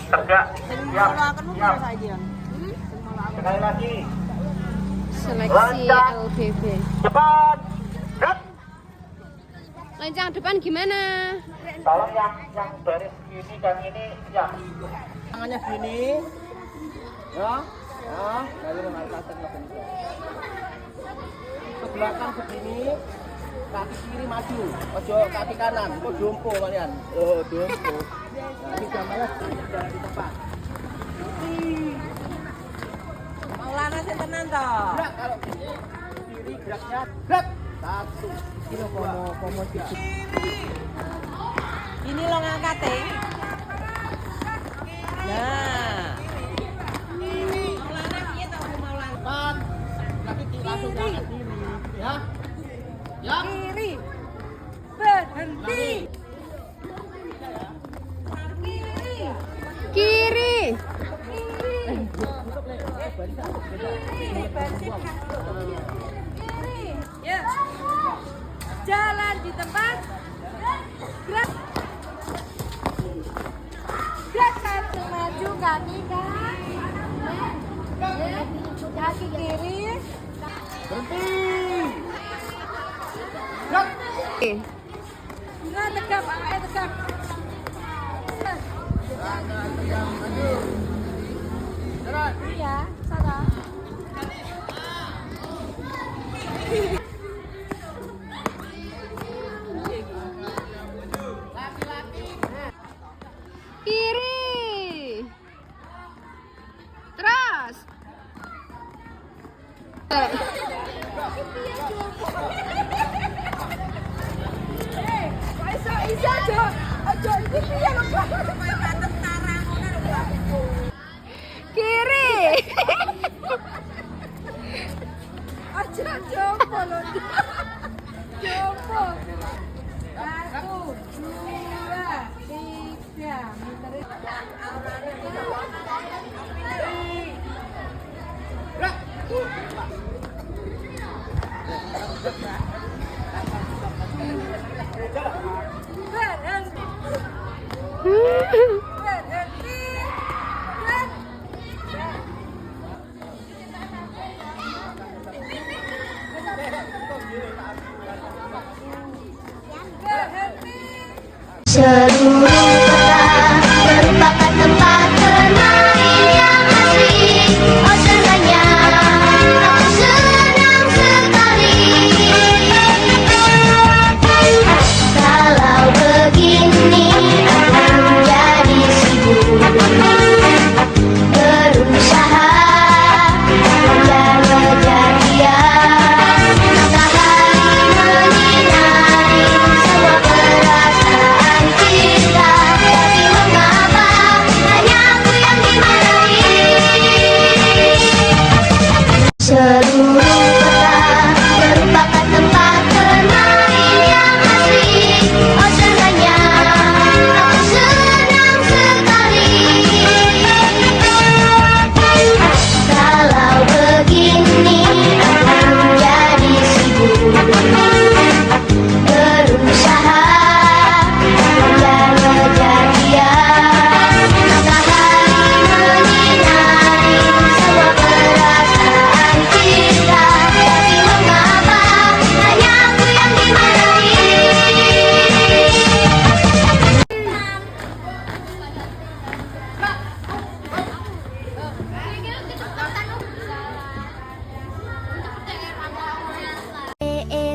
Tegak. Siap. Siap. Sekali lagi. Seleksi LBB. Depan. Gerak. Lancang depan gimana? Tolong yang dari sini dan ini ya. Tangannya gini. Ya. Ya, dari mengalihkan ke belakang begini. Kaki kiri maju, ojo kaki kanan, kok jompo kalian. Oh, jompo. Nah, ini jamalnya jangan di tempat. Maulana sintenan toh? Gerak kalau gini. Kiri geraknya. Gerak. Satu. Ini komo sedikit. Ini lo ngangkat Nah. Maulana piye toh Maulana? Depan. Kaki kiri langsung ke kiri. Ya. Ya. Kiri. Berhenti. Kiri. Ya. Jalan di tempat. Gerak. Gerak satu maju kaki kaki. Kaki kiri. Berhenti. Gerak. Nah, tegap, ayo tegap. Jalan. Iya, salah. Kiri. Terus. Isa aja. Aja iki piye lho, Pak? Supaya batem tarang ngono lho, Pak. Kiri. Aja jopo lho. Jopo. 1, 2, 3. Berhenti. Berhenti. Berhenti. Seluruh kota merupakan tempat bermain yang asik. Oh senangnya, aku senang sekali. Kalau begini aku jadi sibuk berusaha mengejar dia. Matahari menyinari semua perasaan kita, tapi mengapa hanya aku yang dimarahi? Seluruh kota merupakan tempat bermain yang asik. Oh senangnya, aku senang sekali. Kalau begini aku jadi sibuk berusaha mengejar dia. Matahari menyinari semua perasaan kita, tapi mengapa hanya aku yang dimarahi?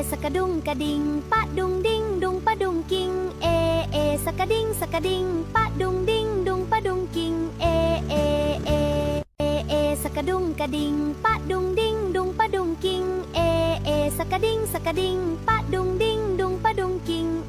Sakadung kading pak dung ding dung padung king sakading sakading pak dung ding dung padung king sakadung kading pak dung ding dung padung king sakading sakading pak dung ding dung padung king